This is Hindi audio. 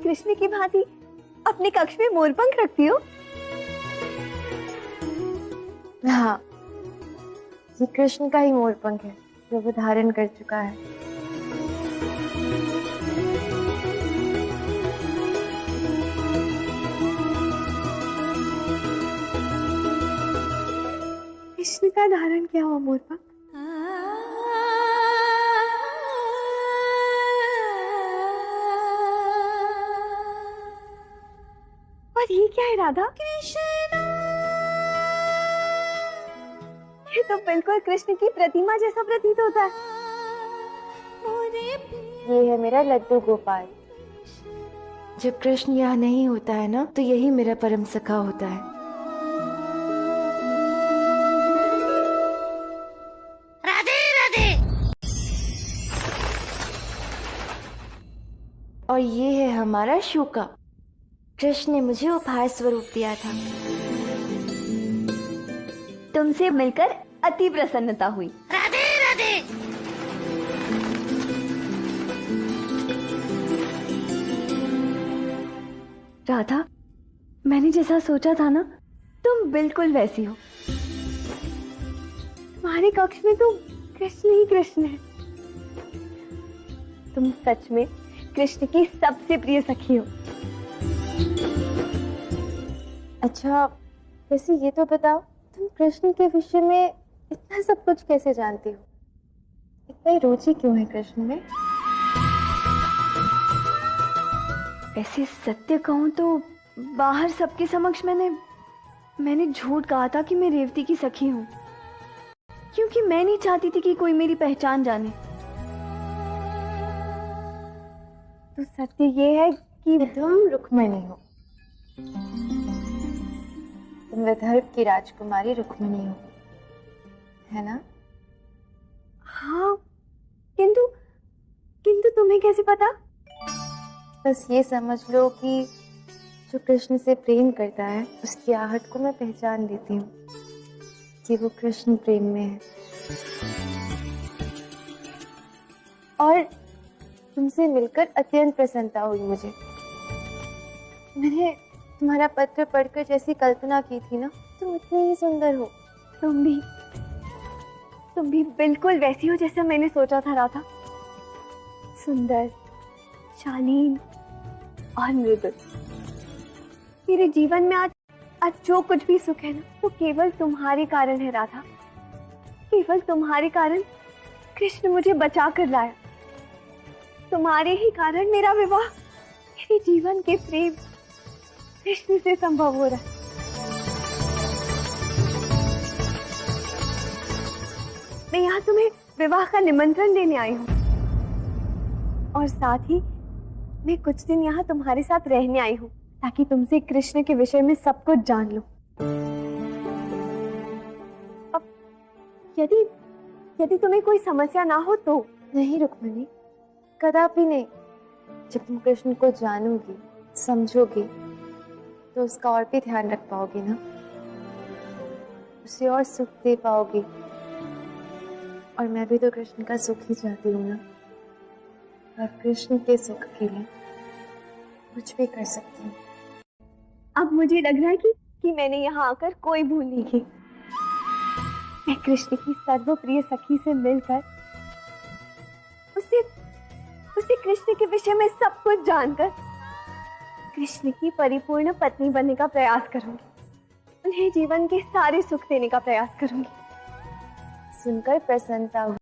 कृष्ण की भांति अपने कक्ष में मोरपंख रखती हो? हाँ, ये कृष्ण का ही मोरपंख है जो वो धारण कर चुका है। कृष्ण का धारण किया हुआ मोरपंख? और ये क्या है राधा? ये तो बिल्कुल कृष्ण की प्रतिमा जैसा प्रतीत होता है। ये है मेरा लड्डू गोपाल। जब कृष्ण यहाँ नहीं होता है ना, तो यही मेरा परम सखा होता है। राधे राधे। और ये है हमारा शोका। कृष्ण ने मुझे उपहार स्वरूप दिया था। तुमसे मिलकर अति प्रसन्नता हुई। राधे राधे। राधा, मैंने जैसा सोचा था ना, तुम बिल्कुल वैसी हो। तुम्हारे कक्ष में तो कृष्ण ही कृष्ण है। तुम सच में कृष्ण की सबसे प्रिय सखी हो। अच्छा, वैसे ये तो बताओ, तुम कृष्ण के विषय में इतना सब कुछ कैसे जानती हो? इतनी रुचि क्यों है कृष्ण में? ऐसे सत्य कहूं तो बाहर सबके समक्ष मैंने झूठ कहा था कि मैं रेवती की सखी हूं, क्योंकि मैं नहीं चाहती थी कि कोई मेरी पहचान जाने। तो सत्य ये है कि तुम रुक्मिणी हो। तुम विदर्भ की राजकुमारी रुक्मिणी हो, है ना? हाँ, किंतु किंतु तुम्हें कैसे पता? बस ये समझ लो कि जो कृष्ण से प्रेम करता है, उसकी आहट को मैं पहचान लेती हूँ कि वो कृष्ण प्रेम में है। और तुमसे मिलकर अत्यंत प्रसन्नता हुई मुझे। मैंने तुम्हारा पत्र पढ़कर जैसी कल्पना की थी ना, तुम इतनी ही सुंदर हो। तुम भी बिल्कुल वैसी हो जैसा मैंने सोचा था राधा। सुंदर, शालीन और मृदुल। मेरे जीवन में आज जो कुछ भी सुख है ना, वो केवल तुम्हारे कारण है राधा। केवल तुम्हारे कारण कृष्ण मुझे बचा कर लाया। तुम्हारे ही कारण मेरा विवाह, मेरे जीवन के प्रेम कृष्ण से संभव हो रहा है। मैं यहाँ तुम्हें विवाह का निमंत्रण देने आई हूँ, और साथ ही मैं कुछ दिन यहाँ तुम्हारे साथ रहने आई हूँ, ताकि तुमसे कृष्ण के विषय में सब कुछ जान लूं। अब यदि यदि तुम्हें कोई समस्या ना हो तो। नहीं रुक्मिणी, कदापि नहीं। जब तुम कृष्ण को जानोगी, समझोगी, तो उसका और भी ध्यान रख पाओगी ना, उसे और सुख दे पाओगी। और मैं भी तो कृष्ण का सुख ही चाहती हूँ ना, और कृष्ण के सुख के लिए कुछ भी कर सकती हूँ। अब मुझे लग रहा है कि मैंने यहाँ आकर कोई भूल नहीं की। मैं कृष्ण की सर्वप्रिय सखी से मिलकर उसे कृष्ण के विषय में सब कुछ जानकर कृष्ण की परिपूर्ण पत्नी बनने का प्रयास करूंगी। उन्हें जीवन के सारे सुख देने का प्रयास करूंगी। सुनकर प्रसन्नता